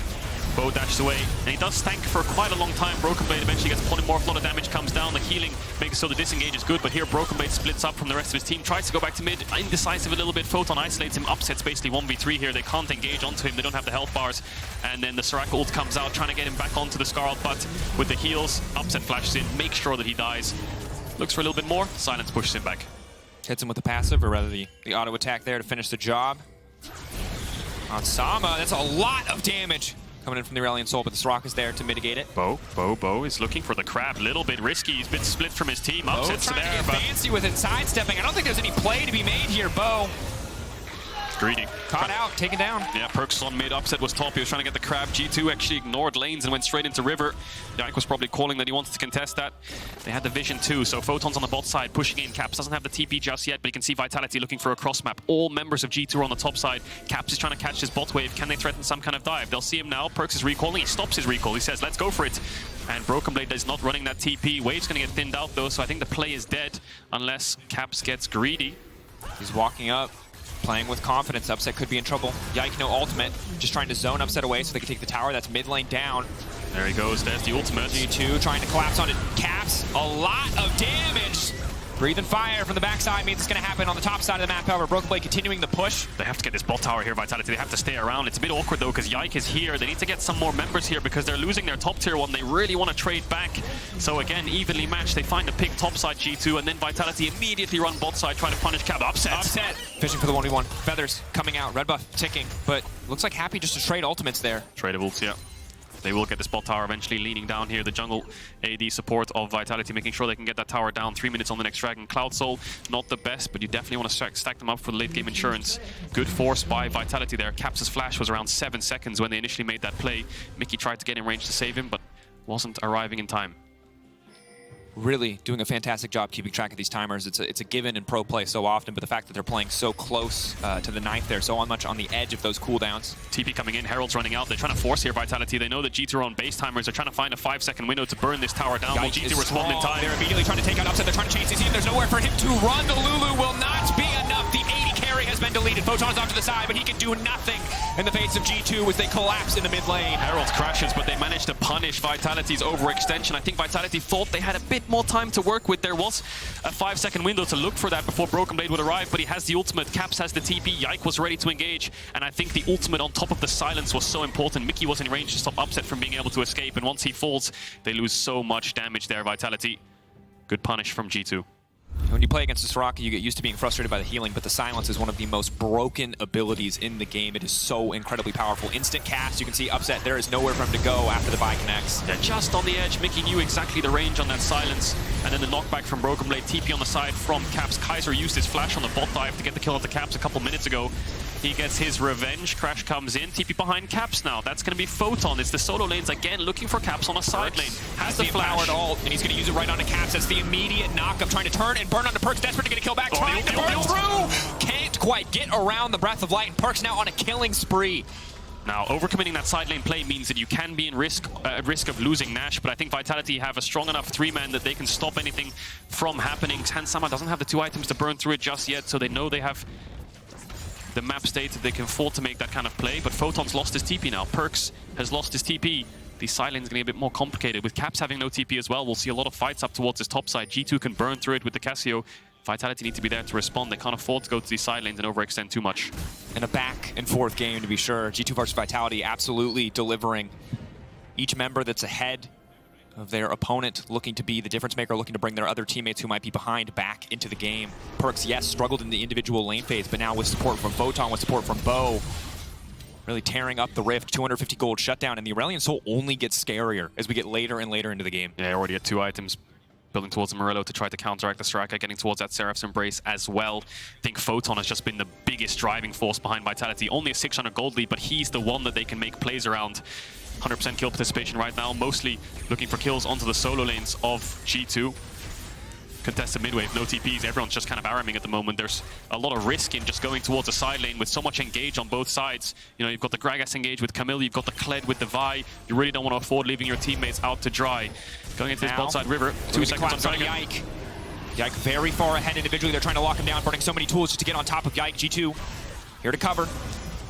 Bo dashes away, and he does tank for quite a long time. BrokenBlade eventually gets polymorph, a lot of damage comes down, the healing makes so the disengage is good, but here BrokenBlade splits up from the rest of his team, tries to go back to mid, indecisive a little bit. Photon isolates him, Upset's basically 1v3 here, they can't engage onto him, they don't have the health bars, and then the Soraka ult comes out, trying to get him back onto the Scarlet, but with the heals, Upset flashes in, makes sure that he dies, looks for a little bit more, Silence pushes him back. Hits him with the passive, or rather the auto attack there to finish the job. On Sama, that's a lot of damage coming in from the Aurelion Sol, but the Soraka's there to mitigate it. Bo is looking for the crab, little bit risky, he's been split from his team, Upset's trying there, to get but fancy with it, sidestepping. I don't think there's any play to be made here, Bo. greedy. Caught out, taken down. Yeah, Perkz on mid, Upset was top, he was trying to get the crab. G2 actually ignored lanes and went straight into river. Yike was probably calling that he wanted to contest that. They had the vision too, so Photon's on the bot side, pushing in. Caps doesn't have the TP just yet, but you can see Vitality looking for a cross map. All members of G2 are on the top side. Caps is trying to catch his bot wave. Can they threaten some kind of dive? They'll see him now. Perkz is recalling, he stops his recall. He says, let's go for it. And BrokenBlade is not running that TP. Wave's gonna get thinned out though, so I think the play is dead unless Caps gets greedy. He's walking up, playing with confidence. Upset could be in trouble. Yike, no ultimate. Just trying to zone Upset away so they can take the tower. That's mid lane down. There he goes, there's the ultimate. G2 trying to collapse onto Caps. A lot of damage. Breathing fire from the backside means it's going to happen on the top side of the map. However, BrokenBlade continuing the push. They have to get this bot tower here, Vitality. They have to stay around. It's a bit awkward though, because Yike is here. They need to get some more members here because they're losing their top tier one. They really want to trade back. So again, evenly matched. They find a pick top side G2, and then Vitality immediately run bot side, trying to punish Cap. Upset. Fishing for the 1v1. Feathers coming out. Red buff ticking, but looks like happy just to trade ultimates there. Tradables, yeah. They will get this bot tower eventually, leaning down here. The jungle AD support of Vitality, making sure they can get that tower down. 3 minutes on the next dragon. Cloud Soul, not the best, but you definitely want to stack them up for the late game insurance. Good force by Vitality there. Caps' flash was around 7 seconds when they initially made that play. Mikyx tried to get in range to save him, but wasn't arriving in time. Really doing a fantastic job keeping track of these timers. It's a given in pro play so often, but the fact that they're playing so close to the ninth there, so much on the edge of those cooldowns. TP coming in, Herald's running out. They're trying to force here Vitality. They know that G2 are on base timers. They're trying to find a 5-second window to burn this tower down. Will G2 respond in time? They're immediately trying to take out Upset. They're trying to change his team. There's nowhere for him to run. The Lulu will not be enough. The 80 carry has been deleted. Photon's off to the side, but he can do nothing in the face of G2 as they collapse in the mid lane. Herald crashes, but they managed to punish Vitality's overextension. I think Vitality thought they had a bit more time to work with. There was a 5-second window to look for that before BrokenBlade would arrive, but he has the ultimate. Caps has the TP. Yike was ready to engage, and I think the ultimate on top of the silence was so important. Mikyx was in range to stop Upset from being able to escape, and once he falls, they lose so much damage there, Vitality. Good punish from G2. When you play against the Soraka, you get used to being frustrated by the healing, but the silence is one of the most broken abilities in the game. It is so incredibly powerful. Instant cast, you can see Upset, there is nowhere for him to go after the buy connects. They're just on the edge. Mikyx knew exactly the range on that silence. And then the knockback from BrokenBlade, TP on the side from Caps. Kaiser used his flash on the bot dive to get the kill off the Caps a couple minutes ago. He gets his revenge. Crash comes in. TP behind Caps now. That's going to be Photon. It's the solo lanes again looking for Caps on a side lane. Has the flash. Ult, and he's going to use it right onto Caps. That's the immediate knock-up, trying to turn and burn onto Perkz. Desperate to get a kill back. Trying to burn through. Can't quite get around the Breath of Light, and Perkz now on a killing spree. Now, overcommitting that side lane play means that you can be in risk of losing Nash, but I think Vitality have a strong enough 3-man that they can stop anything from happening. Hansama doesn't have the 2 items to burn through it just yet, so they know they have the map stated they can afford to make that kind of play, but Photon's lost his TP now. Perkz has lost his TP. The side lane's going to be a bit more complicated. With Caps having no TP as well, we'll see a lot of fights up towards his top side. G2 can burn through it with the Cassio. Vitality need to be there to respond. They can't afford to go to these side lanes and overextend too much. And a back and forth game, to be sure. G2 versus Vitality absolutely delivering. Each member that's ahead of their opponent looking to be the difference maker, looking to bring their other teammates who might be behind back into the game. Perkz, yes, struggled in the individual lane phase, but now with support from Photon, with support from Bo, really tearing up the Rift, 250 gold shutdown, and the Aurelion Sol only gets scarier as we get later and later into the game. Yeah, already at 2 items. Building towards the Morello to try to counteract the Soraka, getting towards that Seraph's Embrace as well. I think Photon has just been the biggest driving force behind Vitality. Only a 600 gold lead, but he's the one that they can make plays around. 100% kill participation right now, mostly looking for kills onto the solo lanes of G2. Contested mid wave, no TPs, everyone's just kind of ARAMing at the moment. There's a lot of risk in just going towards a side lane with so much engage on both sides. You know, you've got the Gragas engage with Camille, you've got the Kled with the Vi. You really don't want to afford leaving your teammates out to dry. Going into this bot side river, 2 seconds on Dragon. Yike. Yike very far ahead individually. They're trying to lock him down, burning so many tools just to get on top of Yike. G2 here to cover.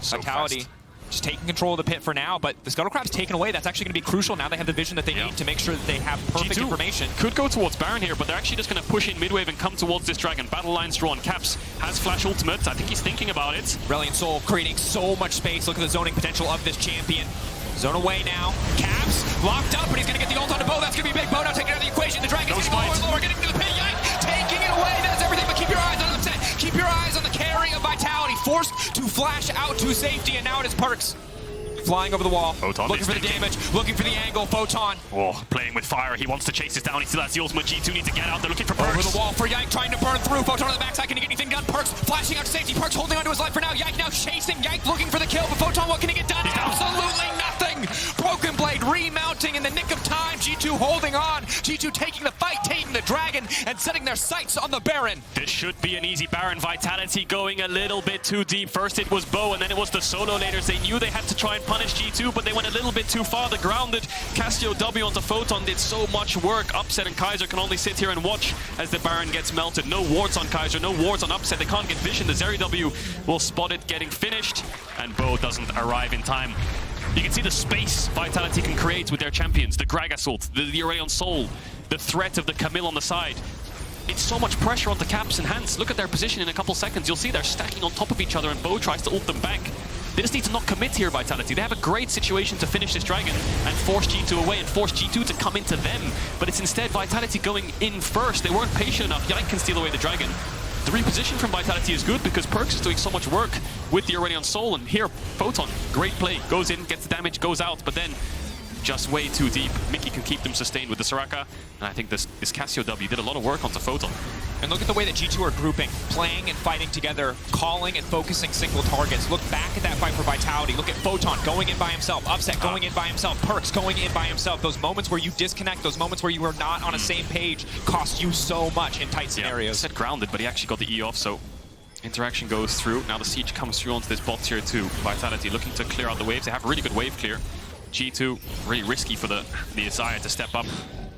So Vitality fast. just taking control of the pit for now, but the Scuttlecraft's taken away. That's actually going to be crucial. Now they have the vision that they need to make sure that they have perfect G2 information. Could go towards Baron here, but they're actually just going to push in midwave and come towards this Dragon. Battle lines drawn. Caps has Flash Ultimate. I think he's thinking about it. Aurelion Sol creating so much space. Look at the zoning potential of this champion. Zone away now. Caps locked up, but he's going to get the ult onto Bo. That's going to be a big Bo now taking out of the equation. The Dragon's getting lower and lower, getting to the pit. Yike taking it away. That's everything, but keep your eyes on the upset. Keep your eyes on the carry of Vitality. Forced to flash out to safety, and now it is Perkz. Flying over the wall, Photon looking for the damage, looking for the angle. Photon. Oh, playing with fire. He wants to chase this down. He still has the ultimate. G2 need to get out. They're looking for Perkz. Over the wall for Yike, trying to burn through. Photon on the backside, can he get anything done? Perkz flashing out to safety. Perkz holding onto his life for now. Yike now chasing. Yike looking for the kill, but Photon, what can he get done? Absolutely nothing. BrokenBlade remounting in the nick of time. G2 holding on. G2 taking the fight, taking the Dragon, and setting their sights on the Baron. This should be an easy Baron. Vitality going a little bit too deep. First it was Bo, and then it was the solo laners. They knew they had to try and punish G2, but they went a little bit too far. The grounded Cassio W onto Photon did so much work. Upset and Kaiser can only sit here and watch as the Baron gets melted. No wards on Kaiser, no wards on Upset. They can't get vision. The Zeri W will spot it getting finished, and Bo doesn't arrive in time. You can see the space Vitality can create with their champions. The Gragas ult, the Aurelion Sol, the threat of the Camille on the side. It's so much pressure on the Caps and Hans. Look at their position in a couple seconds. You'll see they're stacking on top of each other, and Bo tries to ult them back. They just need to not commit here, Vitality. They have a great situation to finish this Dragon and force G2 away and force G2 to come into them. But it's instead Vitality going in first. They weren't patient enough. Yike can steal away the Dragon. The reposition from Vitality is good because Perkz is doing so much work with the Aurelion Sol. And here, Photon, great play. Goes in, gets the damage, goes out, but then just way too deep. Mikyx can keep them sustained with the Soraka. And I think this Cassio W did a lot of work onto Photon. And look at the way that G2 are grouping, playing and fighting together, calling and focusing single targets. Look back at that fight for Vitality. Look at Photon going in by himself, Upset going in by himself, Perkz going in by himself. Those moments where you disconnect, those moments where you are not on a same page cost you so much in tight scenarios. He said grounded, but he actually got the E off, so interaction goes through. Now the siege comes through onto this bot tier 2. Vitality looking to clear out the waves. They have a really good wave clear. G2, really risky for the Xayah to step up.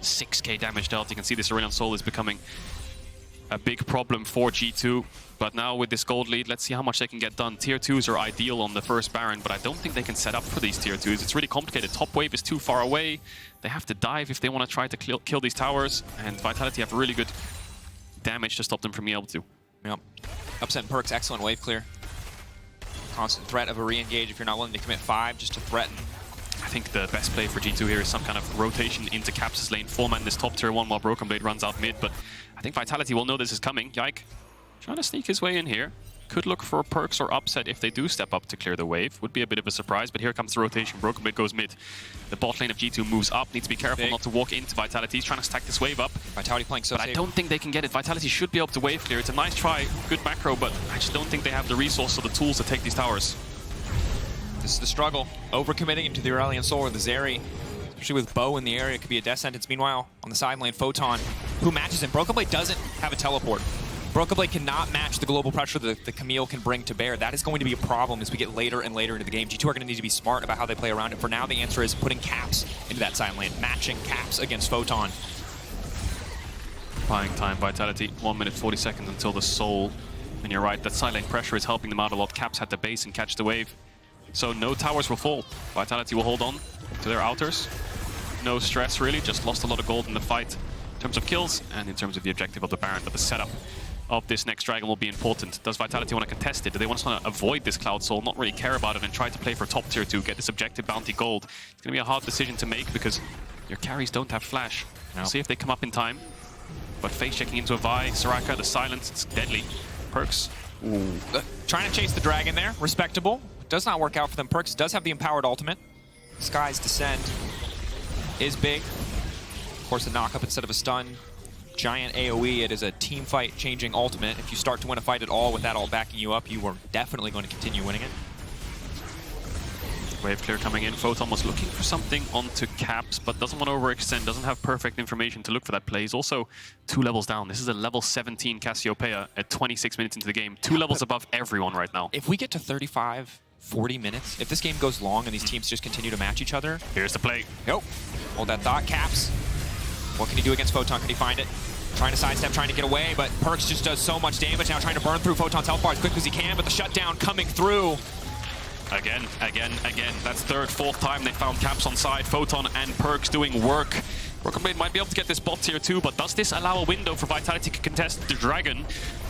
6k damage dealt. You can see this Aurelion Sol is becoming a big problem for G2. But now with this gold lead, let's see how much they can get done. Tier 2s are ideal on the first Baron, but I don't think they can set up for these Tier 2s. It's really complicated. Top wave is too far away. They have to dive if they want to try to kill these towers. And Vitality have really good damage to stop them from being able to. Yep. Upset and Perkz, excellent wave clear. Constant threat of a re-engage if you're not willing to commit 5 just to threaten. I think the best play for G2 here is some kind of rotation into Caps' lane, 4-man this top tier 1 while BrokenBlade runs out mid, but I think Vitality will know this is coming. Yike trying to sneak his way in here. Could look for Perkz or Upset if they do step up to clear the wave. Would be a bit of a surprise, but here comes the rotation. BrokenBlade goes mid. The bot lane of G2 moves up. Needs to be careful not to walk into Vitality. He's trying to stack this wave up. Vitality playing so safe. I don't think they can get it. Vitality should be able to wave clear. It's a nice try, good macro, but I just don't think they have the resource or the tools to take these towers. This is the struggle. Overcommitting into the Aurelion Sol or the Zeri, especially with Bo in the area, could be a death sentence. Meanwhile, on the side lane, Photon, who matches him. BrokenBlade doesn't have a teleport. BrokenBlade cannot match the global pressure that the Camille can bring to bear. That is going to be a problem as we get later and later into the game. G2 are going to need to be smart about how they play around it. For now, the answer is putting Caps into that side lane, matching Caps against Photon. Buying time, Vitality, 1 minute 40 seconds until the Sol And you're right, that side lane pressure is helping them out a lot. Caps had the base and catch the wave. So no towers will fall. Vitality will hold on to their outers. No stress really, just lost a lot of gold in the fight in terms of kills and in terms of the objective of the Baron. But the setup of this next dragon will be important. Does Vitality want to contest it? Do they want to avoid this Cloud Soul, not really care about it, and try to play for top tier 2, get this objective bounty gold? It's going to be a hard decision to make because your carries don't have flash. We'll see if they come up in time. But face checking into a Vi, Soraka, the silence, it's deadly. Perkz. Trying to chase the dragon there, respectable. Does not work out for them. Perkz does have the empowered ultimate. Sky's Descent is big. Of course, the knock-up instead of a stun. Giant AoE, it is a team fight changing ultimate. If you start to win a fight at all with that ult backing you up, you are definitely going to continue winning it. Wave clear coming in. Photon was looking for something onto Caps, but doesn't want to overextend, doesn't have perfect information to look for that play. He's also 2 levels down. This is a level 17 Cassiopeia at 26 minutes into the game. 2 levels above everyone right now. If we get to 35, 40 minutes, if this game goes long and these teams just continue to match each other... Here's the play. Nope. Hold that thought, Caps. What can he do against Photon? Can he find it? Trying to sidestep, trying to get away, but Perkz just does so much damage now, trying to burn through Photon's health bar as quick as he can, but the shutdown coming through. Again. That's third, fourth time they found Caps on side. Photon and Perkz doing work. BrokenBlade might be able to get this bot tier 2, but does this allow a window for Vitality to contest the Dragon?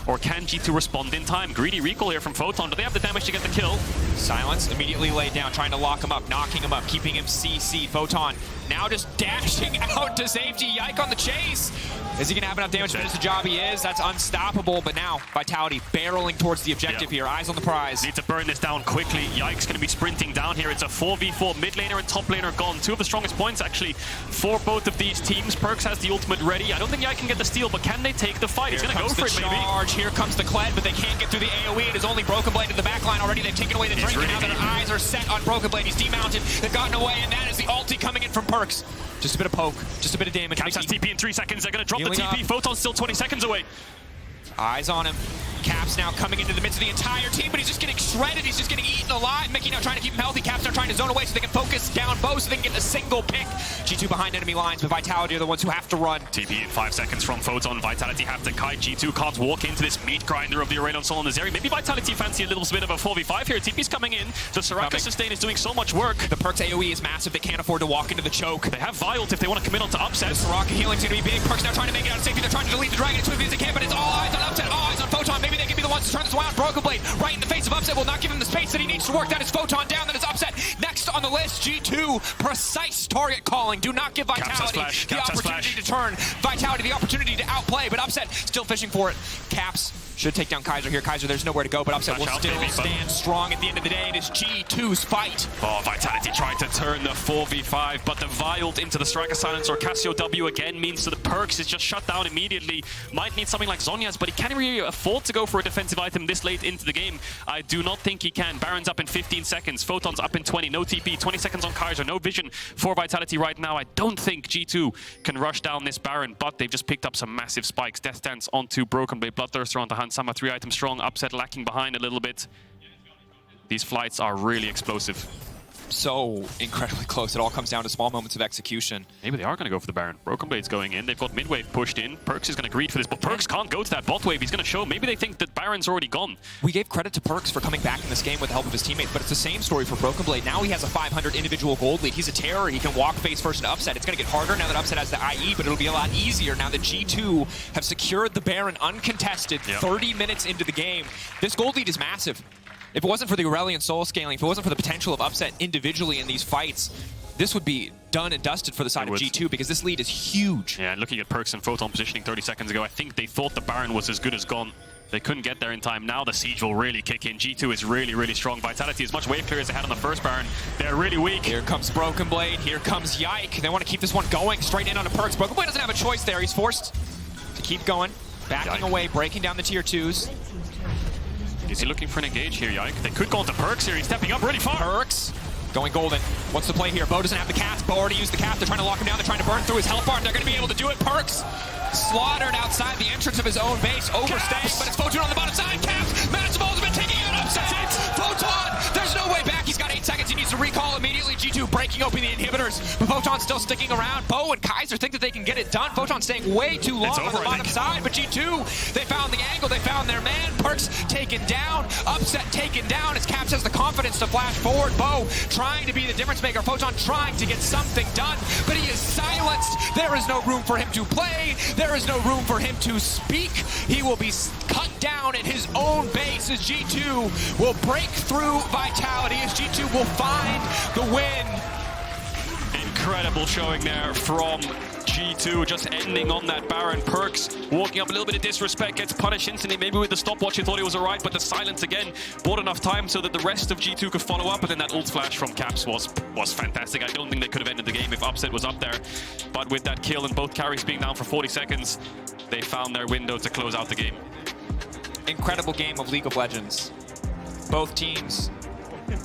Or can G2 respond in time? Greedy recall here from Photon. Do they have the damage to get the kill? Silence immediately laid down, trying to lock him up, knocking him up, keeping him CC. Photon now just dashing out to safety. Yike on the chase. Is he going to have enough damage to finish the job? He is. That's unstoppable. But now, Vitality barreling towards the objective here. Eyes on the prize. Need to burn this down quickly. Yike's going to be sprinting down here. It's a 4v4. Mid laner and top laner gone. 2 of the strongest points, actually, for both of these teams. Perkz has the ultimate ready. I don't think Yike can get the steal, but can they take the fight? He's going to go for it, maybe. Here comes the Kled, but they can't get through the AoE. It is only BrokenBlade in the backline already. They've taken away the drink, and now their eyes are set on BrokenBlade. He's demounted. They've gotten away, and that is the ulti coming in from Perkz. Just a bit of poke, just a bit of damage. Caps has TP in 3 seconds. They're going to drop the TP. Photon's still 20 seconds away. Eyes on him. Caps now coming into the midst of the entire team, but he's just getting shredded. He's just getting eaten alive. Mikyx now trying to keep him healthy. Caps now trying to zone away so they can focus down both so they can get a single pick. G2 behind enemy lines, but Vitality are the ones who have to run. TP in 5 seconds from Photon. Vitality have to kite. G2 can't walk into this meat grinder of the Aurelion Sol and the Zeri. Maybe Vitality fancy a little bit of a 4v5 here. TP's coming in. The Soraka sustain is doing so much work. The Perkz AoE is massive. They can't afford to walk into the choke. They have Vi ult if they want to commit on to upset. The Soraka healing's going to be big. Perkz now trying to make it out of safety. They're trying to delete the dragon as quickly as they can, but it's all eyes on upset, all eyes on Photon. Maybe they can be the ones to turn this around. BrokenBlade right in the face of upset will not give him the space that he needs to work. That is Photon down. That is upset. Next on the list, G2. Precise target calling. Do not give Vitality the opportunity to turn. Vitality the opportunity to outplay, but upset still fishing for it. Caps should take down Kaiser here. Kaiser, there's nowhere to go, but upset will still stand strong at the end of the day. It is G2's fight. Oh, Vitality trying to turn the 4v5, but the Vi ult into the Striker Silence or Cassio W again means that the Perkz is just shut down immediately. Might need something like Zhonya's, but he can't really afford to go for a defensive item this late into the game. I do not think he can. Baron's up in 15 seconds. Photon's up in 20. No TP. 20 seconds on Kaiser. No vision for Vitality right now. I don't think G2 can rush down this Baron, but they've just picked up some massive spikes. Death Dance onto BrokenBlade. Bloodthirster onto Hansama. 3 items strong. Upset lacking behind a little bit. These flights are really explosive. So incredibly close. It all comes down to small moments of execution. Maybe they are going to go for the Baron. BrokenBlade's going in. They've got mid wave pushed in. Perkz is going to greed for this, but Perkz can't go to that bot wave. He's going to show. Maybe they think that Baron's already gone. We gave credit to Perkz for coming back in this game with the help of his teammates, but it's the same story for BrokenBlade. Now he has a 500 individual gold lead. He's a terror. He can walk face first into upset. It's going to get harder now that upset has the IE, but it'll be a lot easier now that G2 have secured the Baron uncontested 30 minutes into the game. This gold lead is massive. If it wasn't for the Aurelion Sol scaling, if it wasn't for the potential of upset individually in these fights, this would be done and dusted for the side of G2 because this lead is huge. Yeah, and looking at Perkz and Photon positioning 30 seconds ago, I think they thought the Baron was as good as gone. They couldn't get there in time. Now the siege will really kick in. G2 is really, really strong. Vitality as much wave clear as they had on the first Baron. They're really weak. Here comes BrokenBlade. Here comes Yike. They want to keep this one going straight in on a Perkz. BrokenBlade doesn't have a choice there. He's forced to keep going. Backing away, breaking down the tier 2s. Is he looking for an engage here, Yike? They could go into Perkz here. He's stepping up really far. Perkz going golden. What's the play here? Bo doesn't have the cast. Bo already used the cast. They're trying to lock him down. They're trying to burn through his health bar, and they're going to be able to do it. Perkz slaughtered outside the entrance of his own base. Overstays, but it's Photon on the bottom side. Caps, massive ultimate taking out upset. Photon, there's no way back. He's got 8 seconds. He needs to to recall immediately. G2 breaking open the inhibitors, but Photon still sticking around. Bo and Kaiser think that they can get it done. Photon staying way too long on the bottom side, but G2, they found the angle, they found their man. Perkz taken down, Upset taken down as Caps has the confidence to flash forward. Bo trying to be the difference maker. Photon trying to get something done, but he is silenced. There is no room for him to play. There is no room for him to speak. He will be cut down at his own base as G2 will break through Vitality, as G2 will find the win. Incredible showing there from G2, just ending on that Baron. Perkz walking up, a little bit of disrespect, gets punished instantly. Maybe with the stopwatch he thought he was alright, but the silence again bought enough time so that the rest of G2 could follow up, and then that ult flash from Caps was fantastic. I don't think they could have ended the game if Upset was up there, but with that kill and both carries being down for 40 seconds, they found their window to close out the game. Incredible game of League of Legends. Both teams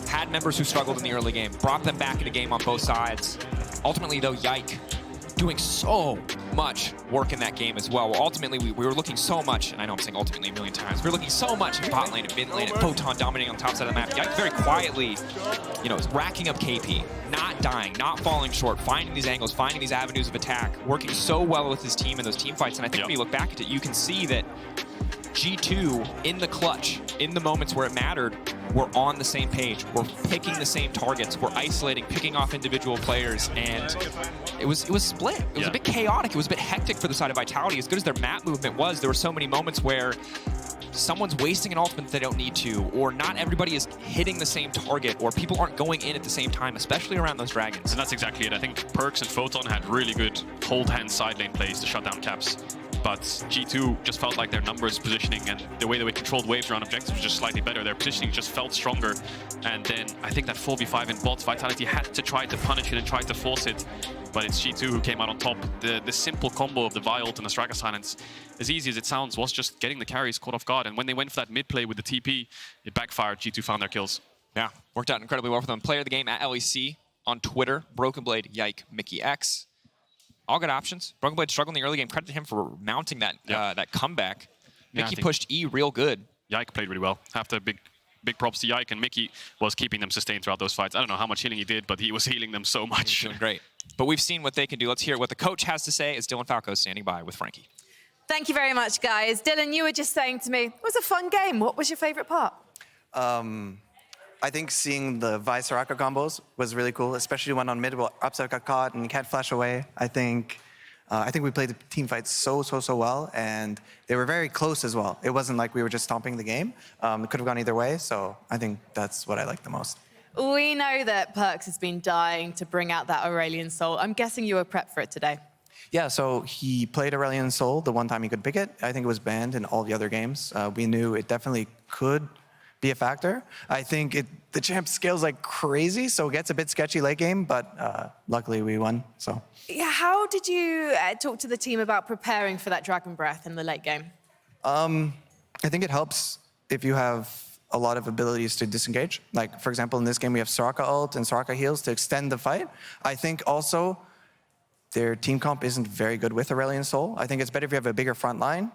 had members who struggled in the early game, brought them back in a game on both sides. Ultimately, though, Yike doing so much work in that game as well. Ultimately, we were looking so much, and I know I'm saying ultimately a million times, we were looking so much in bot lane and mid lane and Photon dominating on the top side of the map. Yike very quietly, you know, racking up KP, not dying, not falling short, finding these angles, finding these avenues of attack, working so well with his team in those team fights. And I think when you look back at it, you can see that G2 in the clutch, in the moments where it mattered, we're on the same page. We're picking the same targets. We're isolating, picking off individual players, and it was split. It was a bit chaotic. It was a bit hectic for the side of Vitality. As good as their map movement was, there were so many moments where someone's wasting an ultimate that they don't need to, or not everybody is hitting the same target, or people aren't going in at the same time, especially around those dragons. And that's exactly it. I think Perkz and Photon had really good hold-hand side lane plays to shut down Caps. But G2 just felt like their numbers, positioning, and the way that we controlled waves around objectives was just slightly better. Their positioning just felt stronger. And then I think that 4v5 in bots, Vitality had to try to punish it and try to force it. But it's G2 who came out on top. The simple combo of the Vi ult and the Soraka silence, as easy as it sounds, was just getting the carries caught off guard. And when they went for that mid play with the TP, it backfired. G2 found their kills. Yeah, worked out incredibly well for them. Player of the game at LEC on Twitter, BrokenBlade, Yike, Mikyx. All good options. BrokenBlade struggled in the early game. Credit to him for mounting that that comeback. Mickey pushed E real good. Yike played really well. After big props to Yike, and Mickey was keeping them sustained throughout those fights. I don't know how much healing he did, but he was healing them so much. He's doing great. But we've seen what they can do. Let's hear what the coach has to say as Dylan Falco standing by with Frankie. Thank you very much, guys. Dylan, you were just saying to me, it was a fun game. What was your favorite part? I think seeing the Vi Soraka combos was really cool, especially when on mid, well, Upset got caught and can't flash away. I think we played the team fights so well, and they were very close as well. It wasn't like we were just stomping the game. It could have gone either way, so I think that's what I liked the most. We know that Perkz has been dying to bring out that Aurelion Sol. I'm guessing you were prepped for it today. Yeah, so he played Aurelion Sol the one time he could pick it. I think it was banned in all the other games. We knew it definitely could be a factor. I think the champ scales like crazy, so it gets a bit sketchy late game, but luckily we won, so. Yeah, how did you talk to the team about preparing for that Dragon Breath in the late game? I think it helps if you have a lot of abilities to disengage. Like, for example, in this game we have Soraka ult and Soraka heals to extend the fight. I think also their team comp isn't very good with Aurelion Sol. I think it's better if you have a bigger front line,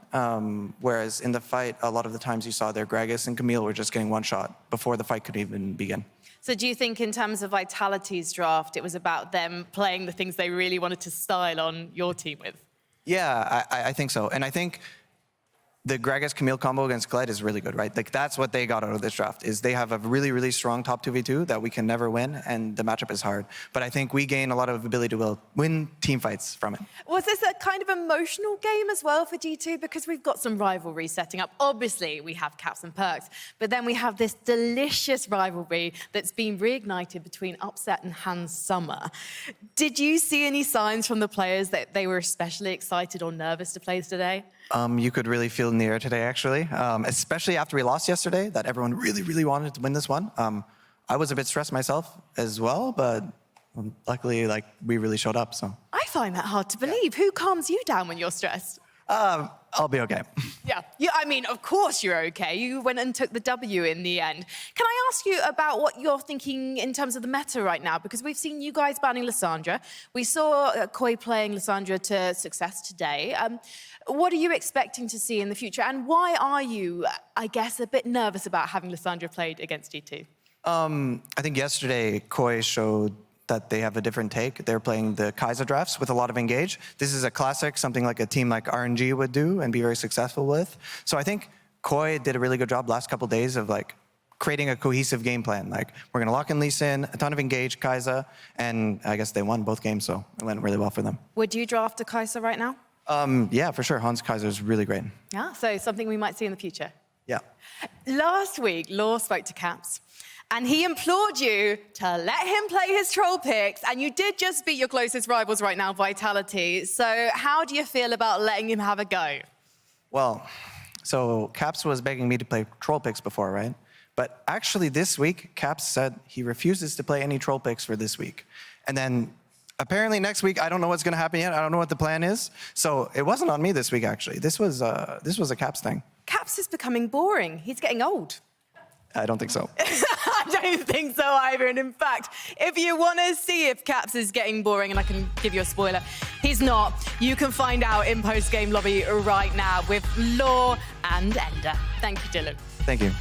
whereas in the fight, a lot of the times you saw their Gragas and Camille were just getting one shot before the fight could even begin. So do you think in terms of Vitality's draft, it was about them playing the things they really wanted to style on your team with? Yeah, I think so. And I think the Gragas Camille combo against Kled is really good, right? Like, that's what they got out of this draft, is they have a really strong top 2v2 that we can never win, and the matchup is hard. But I think we gain a lot of ability to win team fights from it. Was this a kind of emotional game as well for G2? Because we've got some rivalry setting up. Obviously, we have Caps and Perkz, but then we have this delicious rivalry that's been reignited between Upset and Hans Summer. Did you see any signs from the players that they were especially excited or nervous to play today? You could really feel near today, actually, especially after we lost yesterday, that everyone really wanted to win this one. I was a bit stressed myself as well, but luckily, like, we really showed up, so. I find that hard to believe. Who calms you down when you're stressed? I'll be okay. Yeah, I mean, of course you're okay. You went and took the W in the end. Can I ask you about what you're thinking in terms of the meta right now? Because we've seen you guys banning Lissandra. We saw Koi playing Lissandra to success today. What are you expecting to see in the future? And why are you, I guess, a bit nervous about having Lissandra played against G2? I think yesterday Koi showed that they have a different take. They're playing the Kaiser drafts with a lot of engage. This is a classic, something like a team like RNG would do and be very successful with. So I think Koi did a really good job last couple of days of like creating a cohesive game plan. Like, we're gonna lock in Lee Sin, a ton of engage, Kaiser, and I guess they won both games, so it went really well for them. Would you draft a Kaiser right now? Yeah, for sure. Hans Kaiser is really great. Yeah, so something we might see in the future. Yeah. Last week, Law spoke to Caps, and he implored you to let him play his troll picks, and you did just beat your closest rivals right now, Vitality. So how do you feel about letting him have a go? Well, so Caps was begging me to play troll picks before, right? But actually this week, Caps said he refuses to play any troll picks for this week. And then apparently next week, I don't know what's gonna happen yet. I don't know what the plan is. So it wasn't on me this week, actually. This was a Caps thing. Caps is becoming boring. He's getting old. I don't think so. I don't think so either. And in fact, if you want to see if Caps is getting boring, and I can give you a spoiler, he's not. You can find out in post-game lobby right now with Law and Ender. Thank you, Dylan. Thank you.